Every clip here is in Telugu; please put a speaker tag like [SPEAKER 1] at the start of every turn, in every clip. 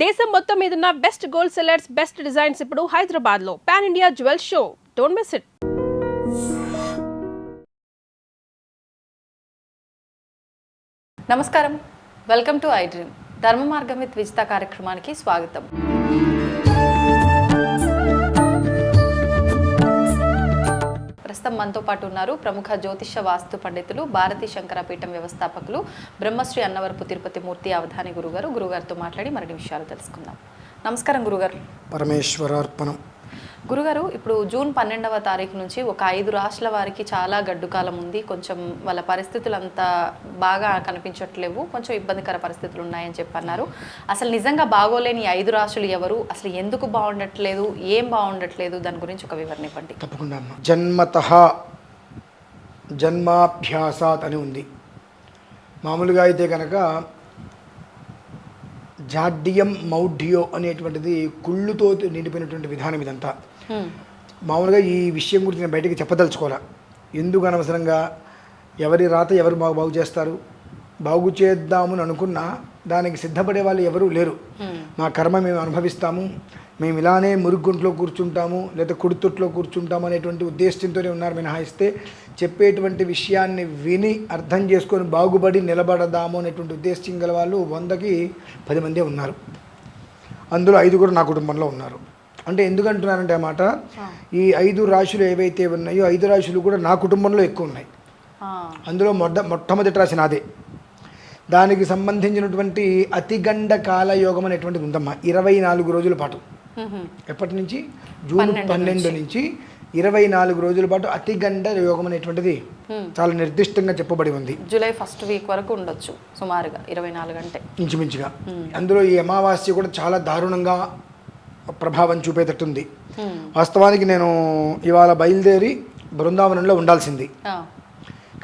[SPEAKER 1] దేశం మొత్తం మీదున్న best gold sellers, best designs ఇప్పుడు హైదరాబాద్ లో pan India jewel show. Don't miss it.
[SPEAKER 2] నమస్కారం, వెల్కమ్ టు ఐ డ్రీమ్. ధర్మ మార్గం విత్ విజిత కార్యక్రమానికి స్వాగతం. ప్రస్తుతం మనతో పాటు ఉన్నారు ప్రముఖ జ్యోతిష వాస్తు పండితులు, భారతీ శంకరపీఠం వ్యవస్థాపకులు, బ్రహ్మశ్రీ అన్నవరపు తిరుపతి మూర్తి అవధాని గురుగారితో మాట్లాడి మరిన్ని విషయాలు తెలుసుకుందాం. నమస్కారం గురుగారు.
[SPEAKER 3] పరమేశ్వరార్పణం.
[SPEAKER 2] గురుగారు, ఇప్పుడు జూన్ 12వ తారీఖు నుంచి ఒక 5 రాశుల వారికి చాలా గడ్డు కాలం ఉంది. కొంచెం వాళ్ళ పరిస్థితులు అంతా బాగా కనిపించట్లేవు, కొంచెం ఇబ్బందికర పరిస్థితులు ఉన్నాయని చెప్పన్నారు. అసలు నిజంగా బాగోలేని 5 రాశులు ఎవరు, అసలు ఎందుకు బాగుండట్లేదు, ఏం బాగుండట్లేదు, దాని గురించి ఒక వివరణ ఇవ్వండి.
[SPEAKER 3] తప్పకుండా అమ్మ. జన్మతః జన్మాభ్యాసాత్ అని ఉంది. మామూలుగా అయితే కనుక జాడ్యం మౌఢ్యో అనేటువంటిది కుళ్ళుతో నిండిపోయినటువంటి విధానం ఇదంతా. మామూలుగా ఈ విషయం గురించి నేను బయటకి చెప్పదలుచుకోవాలా. ఎందుకు అనవసరంగా ఎవరి రాత ఎవరు బాగు చేస్తారు, బాగు చేద్దామని అనుకున్నా దానికి సిద్ధపడే వాళ్ళు ఎవరూ లేరు. మా కర్మ మేము అనుభవిస్తాము, మేము ఇలానే మురుగుంట్లో కూర్చుంటాము లేదా కుడితొట్లో కూర్చుంటాము అనేటువంటి ఉద్దేశంతోనే ఉన్నారు మినహాయిస్తే చెప్పేటువంటి విషయాన్ని విని అర్థం చేసుకొని బాగుపడి నిలబడదాము అనేటువంటి ఉద్దేశం గల వాళ్ళు 100కి 10 మందే ఉన్నారు. అందులో 5 నా కుటుంబంలో ఉన్నారు. అంటే ఎందుకంటున్నారంటే అన్నమాట, ఈ 5 రాశులు ఏవైతే ఉన్నాయో 5 రాశులు కూడా నా కుటుంబంలో ఎక్కువ ఉన్నాయి. అందులో మొట్టమొదటి రాశి నాదే. దానికి సంబంధించినటువంటి అతిగండ కాలయోగం అనేటువంటిది ఉందమ్మా. 24 రోజుల పాటు, ఎప్పటి నుంచి, జూన్ 12 నుంచి 24 రోజుల పాటు అతిగండ యోగం అనేటువంటిది చాలా నిర్దిష్టంగా చెప్పబడి ఉంది.
[SPEAKER 2] జూలై 1st వీక్ వరకు ఉండొచ్చు సుమారుగా 24 గంటే
[SPEAKER 3] ఇంచుమించుగా. అందులో ఈ అమావాస్య కూడా చాలా దారుణంగా ప్రభావం చూపేటట్టుంది. వాస్తవానికి నేను ఇవాళ బయలుదేరి బృందావనంలో ఉండాల్సింది,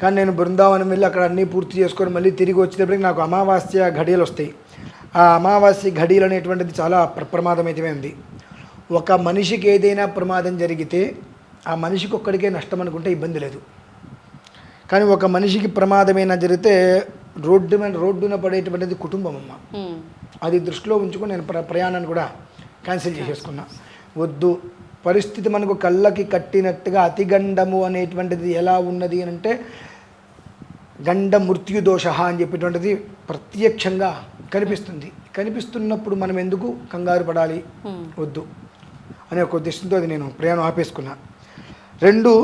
[SPEAKER 3] కానీ నేను బృందావనం వెళ్ళి అక్కడ అన్నీ పూర్తి చేసుకొని మళ్ళీ తిరిగి వచ్చేటప్పటికి నాకు అమావాస్య ఘడియలు వస్తాయి. ఆ అమావాస్య ఘడియలు అనేటువంటిది చాలా ప్రమాదమైతే ఉంది. ఒక మనిషికి ఏదైనా ప్రమాదం జరిగితే ఆ మనిషికి ఒక్కడికే నష్టం అనుకుంటే ఇబ్బంది లేదు. కానీ ఒక మనిషికి ప్రమాదమైనా జరిగితే రోడ్డున పడేటువంటిది కుటుంబం అమ్మ. అది దృష్టిలో ఉంచుకొని నేను ప్రయాణాన్ని కూడా క్యాన్సిల్ చేసేసుకున్నా. వద్దు, పరిస్థితి మనకు కళ్ళకి కట్టినట్టుగా అతిగండము అనేటువంటిది ఎలా ఉన్నది అని అంటే గండ మృత్యుదోష అని చెప్పేటువంటిది ప్రత్యక్షంగా కనిపిస్తుంది. కనిపిస్తున్నప్పుడు మనం ఎందుకు కంగారు పడాలి, వద్దు అనే ఒక ఉద్దేశంతో అది నేను ప్రయాణం ఆపేసుకున్నా. 2,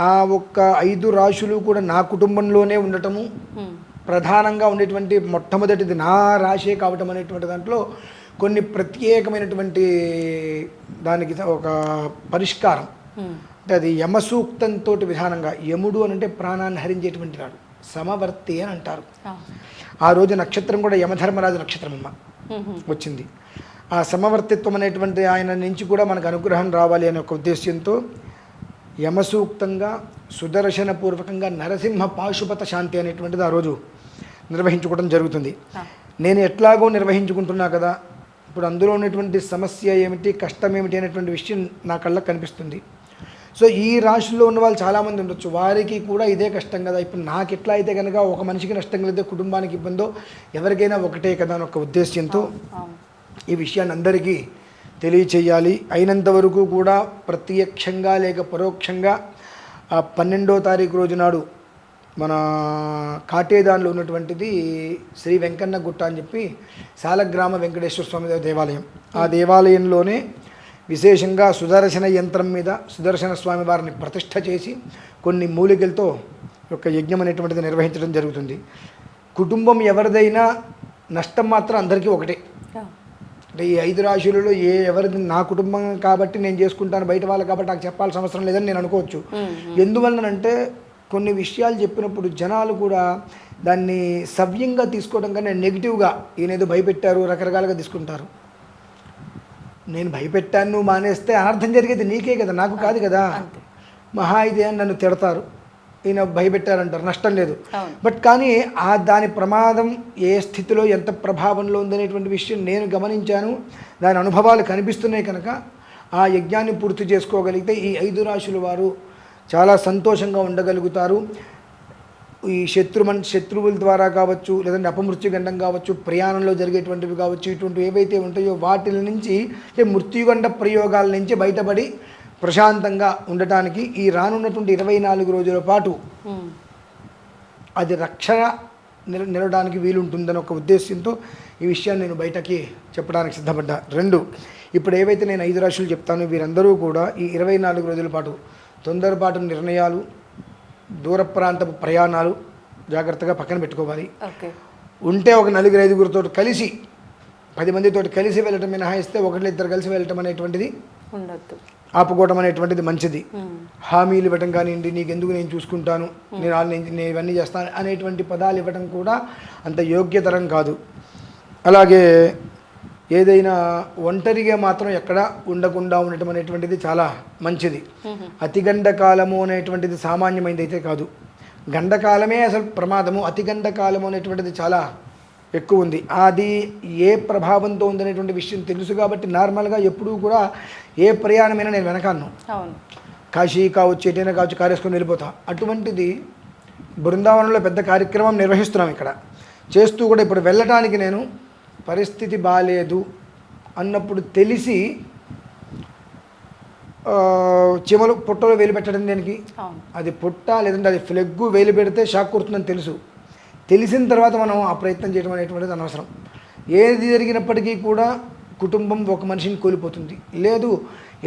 [SPEAKER 3] ఆ ఒక్క 5 రాశులు కూడా నా కుటుంబంలోనే ఉండటము, ప్రధానంగా ఉండేటువంటి మొట్టమొదటిది నా రాశే కావటం అనేటువంటి దాంట్లో కొన్ని ప్రత్యేకమైనటువంటి దానికి ఒక పరిష్కారం. అంటే అది యమసూక్తంతో విధానంగా, యముడు అని అంటే ప్రాణాన్ని హరించేటువంటి వాడు, సమవర్తి అని అంటారు. ఆ రోజు నక్షత్రం కూడా యమధర్మరాజు నక్షత్రం అమ్మ వచ్చింది. ఆ సమవర్తిత్వం అనేటువంటి ఆయన నుంచి కూడా మనకు అనుగ్రహం రావాలి అనే ఒక ఉద్దేశ్యంతో యమసూక్తంగా సుదర్శనపూర్వకంగా నరసింహ పాశుపత శాంతి అనేటువంటిది ఆ రోజు నిర్వహించుకోవడం జరుగుతుంది. నేను ఎట్లాగో నిర్వహించుకుంటున్నా కదా, ఇప్పుడు అందులో ఉన్నటువంటి సమస్య ఏమిటి, కష్టం ఏమిటి అనేటువంటి విషయం నా కళ్ళకు కనిపిస్తుంది. సో ఈ రాశిలో ఉన్న వాళ్ళు చాలామంది ఉండొచ్చు, వారికి కూడా ఇదే కష్టం కదా. ఇప్పుడు నాకు ఎట్లా అయితే కనుక ఒక మనిషికి నష్టం కలిగితే కుటుంబానికి ఇబ్బందో ఎవరికైనా ఒకటే కదా అని ఒక ఉద్దేశ్యంతో ఈ విషయాన్ని అందరికీ తెలియచేయాలి. అయినంత వరకు కూడా ప్రత్యక్షంగా లేక పరోక్షంగా 12వ తారీఖు రోజు నాడు మన కాటేదాన్లో ఉన్నటువంటిది శ్రీ వెంకన్న గుట్ట అని చెప్పి సాలగ్రామ వెంకటేశ్వర స్వామి దేవాలయం. ఆ దేవాలయంలోనే విశేషంగా సుదర్శన యంత్రం మీద సుదర్శన స్వామి వారిని ప్రతిష్ఠ చేసి కొన్ని మూలికలతో ఒక యజ్ఞం అనేటువంటిది నిర్వహించడం జరుగుతుంది. కుటుంబం ఎవరిదైనా నష్టం మాత్రం అందరికీ ఒకటే. అంటే ఈ 5 రాశులలో ఎవరిది నా కుటుంబం కాబట్టి నేను చేసుకుంటాను, బయట వాళ్ళు కాబట్టి నాకు చెప్పాల్సిన అవసరం లేదని నేను అనుకోవచ్చు. ఎందువలనంటే కొన్ని విషయాలు చెప్పినప్పుడు జనాలు కూడా దాన్ని సవ్యంగా తీసుకోవడం కన్నా నెగిటివ్గా, ఈయనేదో భయపెట్టారు రకరకాలుగా తీసుకుంటారు. నేను భయపెట్టాను, నువ్వు మానేస్తే అనర్థం జరిగేది నీకే కదా, నాకు కాదు కదా. మహా అయితే అని నన్ను తిడతారు, ఈయన భయపెట్టారంటారు, నష్టం లేదు. బట్ కానీ దాని ప్రమాదం ఏ స్థితిలో ఎంత ప్రభావంలో ఉందనేటువంటి విషయం నేను గమనించాను. దాని అనుభవాలు కనిపిస్తున్నాయి కనుక ఆ యజ్ఞాన్ని పూర్తి చేసుకోగలిగితే ఈ 5 రాశుల వారు చాలా సంతోషంగా ఉండగలుగుతారు. ఈ శత్రువుల ద్వారా కావచ్చు, లేదంటే అపమృత్యుగండం కావచ్చు, ప్రయాణంలో జరిగేటువంటివి కావచ్చు, ఇటువంటివి ఏవైతే ఉంటాయో వాటి నుంచి మృత్యుగండ ప్రయోగాల నుంచి బయటపడి ప్రశాంతంగా ఉండటానికి ఈ రానున్నటువంటి 24 రోజుల పాటు అది రక్షణ నిలవడానికి వీలుంటుందని ఒక ఉద్దేశంతో ఈ విషయాన్ని నేను బయటకి చెప్పడానికి సిద్ధపడ్డా. 2, ఇప్పుడు ఏవైతే నేను 5 రాశులు చెప్తానో వీరందరూ కూడా ఈ 24 రోజుల పాటు తొందరపాటు నిర్ణయాలు, దూర ప్రాంతపు ప్రయాణాలు జాగ్రత్తగా పక్కన పెట్టుకోవాలి. ఉంటే ఒక 4-5గురితో కలిసి 10 మందితో కలిసి వెళ్ళటం మినహాయిస్తే 1-2 కలిసి వెళ్ళటం అనేటువంటిది
[SPEAKER 2] ఉండొద్దు,
[SPEAKER 3] ఆపుకోవడం అనేటువంటిది మంచిది. హామీలు ఇవ్వటం కానివ్వండి, నీకెందుకు నేను చూసుకుంటాను, నేను ఇవన్నీ చేస్తాను అనేటువంటి పదాలు ఇవ్వటం కూడా అంత యోగ్యతరం కాదు. అలాగే ఏదైనా ఒంటరిగా మాత్రం ఎక్కడ ఉండకుండా ఉండటం అనేటువంటిది చాలా మంచిది. అతిగండకాలము అనేటువంటిది సామాన్యమైనది అయితే కాదు. గండకాలమే అసలు ప్రమాదము, అతిగండకాలము అనేటువంటిది చాలా ఎక్కువ ఉంది. అది ఏ ప్రభావంతో ఉందనేటువంటి విషయం తెలుసు కాబట్టి నార్మల్గా ఎప్పుడూ కూడా ఏ ప్రయాణమైనా నేను వెనకాను. కాశీ కావచ్చు, ఎటైనా కావచ్చు, కారేసుకొని వెళ్ళిపోతా. అటువంటిది బృందావనంలో పెద్ద కార్యక్రమం నిర్వహిస్తున్నాం ఇక్కడ. చేస్తూ కూడా ఇప్పుడు వెళ్ళటానికి నేను పరిస్థితి బాగాలేదు అన్నప్పుడు తెలిసి చెమలు పుట్టలో వేలు పెట్టడం దేనికి? అది పుట్ట లేదంటే అది ఫ్లెగ్గు వేలు పెడితే షాక్ కొడుతుందని తెలుసు. తెలిసిన తర్వాత మనం ఆ ప్రయత్నం చేయడం అనేటువంటిది అనవసరం. ఏది జరిగినప్పటికీ కూడా కుటుంబం ఒక మనిషిని కోల్పోతుంది. లేదు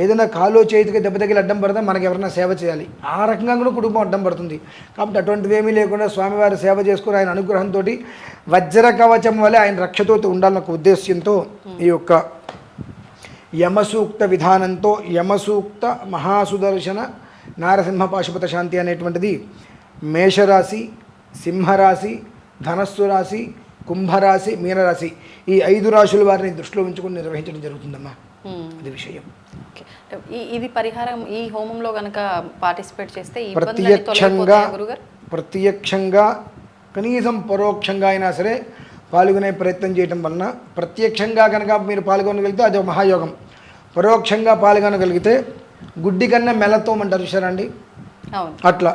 [SPEAKER 3] ఏదైనా కాలో చేతికి దెబ్బ తగిలి అడ్డం పడితే మనకి ఎవరైనా సేవ చేయాలి, ఆ రకంగా కూడా కుటుంబం అడ్డం పడుతుంది. కాబట్టి అటువంటివి ఏమీ లేకుండా స్వామివారి సేవ చేసుకుని ఆయన అనుగ్రహంతో వజ్ర కవచం వల్ల ఆయన రక్షతో ఉండాలన్న ఒక ఉద్దేశ్యంతో ఈ యొక్క యమసూక్త విధానంతో యమసూక్త మహాసుదర్శన నారసింహ పాశుపత శాంతి అనేటువంటిది మేషరాశి, సింహరాశి, ధనస్సు రాశి, కుంభరాశి, మీనరాశి ఈ 5 రాశుల వారిని దృష్టిలో ఉంచుకొని నిర్వహించడం జరుగుతుందమ్మా. అది విషయం.
[SPEAKER 2] ఇది పరిహారం ఈ హోమంలో కనుక పార్టిసిపేట్ చేస్తే
[SPEAKER 3] ప్రత్యక్షంగా కనీసం పరోక్షంగా అయినా సరే పాల్గొనే ప్రయత్నం చేయడం వలన, ప్రత్యక్షంగా కనుక మీరు పాల్గొనగలిగితే అది ఒక మహాయోగం. పరోక్షంగా పాల్గొనగలిగితే గుడ్డి కన్నా మెల్లతోమంటారు చూసారండి, అట్లా.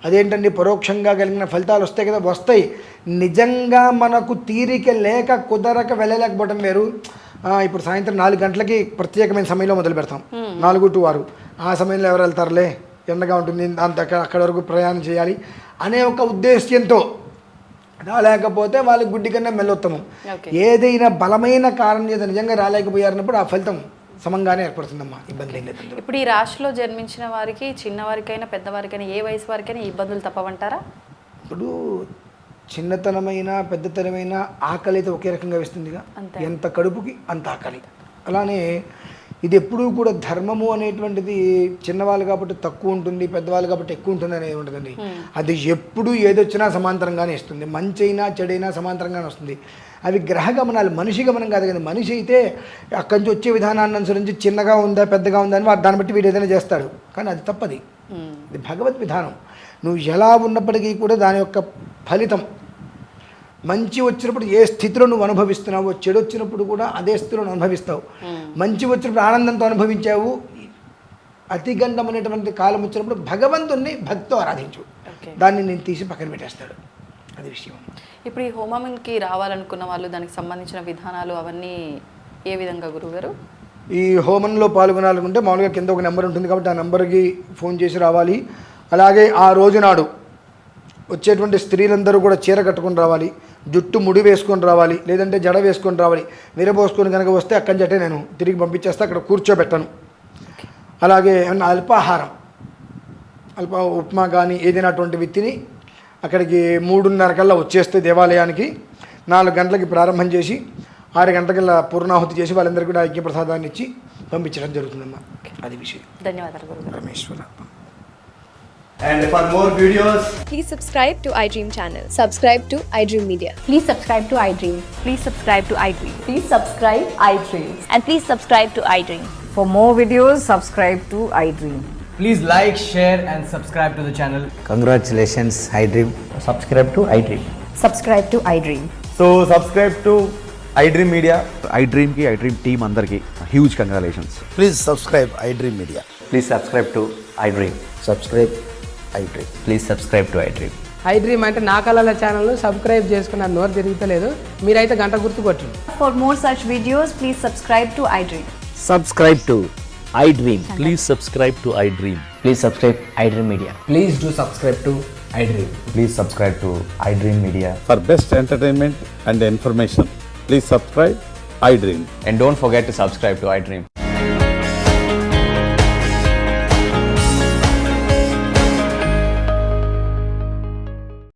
[SPEAKER 3] అదేంటండి పరోక్షంగా కలిగిన ఫలితాలు వస్తాయి కదా, వస్తాయి. నిజంగా మనకు తీరిక లేక కుదరక వెళ్ళలేకపోవడం వేరు. ఇప్పుడు సాయంత్రం 4 గంటలకి ప్రత్యేకమైన సమయంలో మొదలు పెడతాం, 4 to 6. ఆ సమయంలో ఎవరు వెళ్తారులే, ఎండగా ఉంటుంది, అంత అక్కడ వరకు ప్రయాణం చేయాలి అనే ఒక ఉద్దేశ్యంతో రాలేకపోతే వాళ్ళకి గుడ్డి కన్నా మెల్లొత్తమం. ఏదైనా బలమైన కారణం చేత నిజంగా రాలేకపోయారన్నప్పుడు ఆ ఫలితం సమంగానే ఏర్పడుతుందమ్మా, ఇబ్బంది ఏం లేదు.
[SPEAKER 2] ఇప్పుడు ఈ రాశిలో జన్మించిన వారికి, చిన్నవారికైనా పెద్దవారికైనా, ఏ వయసు వారికైనా ఇబ్బందులు తప్పవంటారా?
[SPEAKER 3] ఇప్పుడు చిన్నతనమైన పెద్దతనమైన ఆకలి అయితే ఒకే రకంగా వేస్తుందిగా, ఎంత కడుపుకి అంత ఆకలి. అలానే ఇది ఎప్పుడూ కూడా ధర్మము అనేటువంటిది చిన్నవాళ్ళు కాబట్టి తక్కువ ఉంటుంది, పెద్దవాళ్ళు కాబట్టి ఎక్కువ ఉంటుంది అనేది ఉంటుందండి. అది ఎప్పుడు ఏదొచ్చినా సమాంతరంగానే ఇస్తుంది, మంచి అయినా చెడైనా సమాంతరంగానే వస్తుంది. అవి గ్రహ గమనాలు, మనిషి గమనం కాదు కదా. మనిషి అయితే అక్కడి నుంచి వచ్చే విధానాన్ని అనుసరించి చిన్నగా ఉందా పెద్దగా ఉందా అని దాన్ని బట్టి వీడు ఏదైనా చేస్తాడు, కానీ అది తప్పది. ఇది భగవద్ విధానం. నువ్వు ఎలా ఉన్నప్పటికీ కూడా దాని యొక్క ఫలితం మంచి వచ్చినప్పుడు ఏ స్థితిలో నువ్వు అనుభవిస్తున్నావో, చెడు వచ్చినప్పుడు కూడా అదే స్థితిలో అనుభవిస్తావు. మంచి వచ్చినప్పుడు ఆనందంతో అనుభవించావు, అతిగండం అనేటువంటి కాలం వచ్చినప్పుడు భగవంతుణ్ణి భక్తితో ఆరాధించు, దాన్ని నేను తీసి పక్కన పెట్టేస్తాడు. అది విషయం.
[SPEAKER 2] ఇప్పుడు ఈ హోమంకి రావాలనుకున్న వాళ్ళు దానికి సంబంధించిన విధానాలు అవన్నీ ఏ విధంగా గురువుగారు?
[SPEAKER 3] ఈ హోమంలో పాల్గొనాలనుకుంటే మామూలుగా కింద ఒక నెంబర్ ఉంటుంది కాబట్టి ఆ నెంబర్కి ఫోన్ చేసి రావాలి. అలాగే ఆ రోజు నాడు వచ్చేటువంటి స్త్రీలందరూ కూడా చీర కట్టుకొని రావాలి, జుట్టు ముడి వేసుకొని రావాలి, లేదంటే జడ వేసుకొని రావాలి. విరబోసుకొని కనుక వస్తే అక్కడి నుంచే నేను తిరిగి పంపించేస్తే అక్కడ కూర్చోబెట్టాను. అలాగే ఏమన్నా అల్పాహారం, ఉప్మా కానీ ఏదైనా అటువంటివి తిని అక్కడికి 3:30 కల్లా వచ్చేస్తే దేవాలయానికి 4 గంటలకి ప్రారంభం చేసి 6 గంటలకల్లా పూర్ణాహుతి చేసి వాళ్ళందరికీ కూడా ఐక్యప్రసాదాన్ని ఇచ్చి పంపించడం జరుగుతుందమ్మా. అది విషయం.
[SPEAKER 2] ధన్యవాదాలు గురుగారు.
[SPEAKER 3] పరమేశ్వర.
[SPEAKER 4] And for more videos,
[SPEAKER 5] please subscribe to iDream channel. Subscribe to iDream Media.
[SPEAKER 6] Please subscribe to iDream.
[SPEAKER 7] Please subscribe to iDream.
[SPEAKER 6] Please subscribe iDream.
[SPEAKER 7] And please subscribe to iDream.
[SPEAKER 8] For more videos, subscribe to iDream.
[SPEAKER 4] please like, share and subscribe to the channel.
[SPEAKER 9] Congratulations, iDream.
[SPEAKER 10] Subscribe to iDream.
[SPEAKER 6] Subscribe to iDream.
[SPEAKER 10] So subscribe to iDream Media.
[SPEAKER 11] iDream ki iDream team andarki huge congratulations.
[SPEAKER 9] Please subscribe iDream Media.
[SPEAKER 10] Please subscribe to iDream.
[SPEAKER 9] Subscribe iDream.
[SPEAKER 10] Please subscribe to iDream.
[SPEAKER 12] I dream అంటే నా కళల ఛానల్ సబ్స్క్రైబ్ చేసుకున్న నోరు తిరుగుతలేదు, మీరైతే గంట గుర్తు కొట్టండి.
[SPEAKER 5] For more such videos, please subscribe to iDream.
[SPEAKER 9] Subscribe to iDream.
[SPEAKER 13] Please subscribe to iDream.
[SPEAKER 9] Please subscribe iDream Media.
[SPEAKER 12] Please do subscribe to iDream.
[SPEAKER 10] Please subscribe to iDream Media.
[SPEAKER 13] For best entertainment and information, please subscribe iDream.
[SPEAKER 4] And don't forget to subscribe to iDream.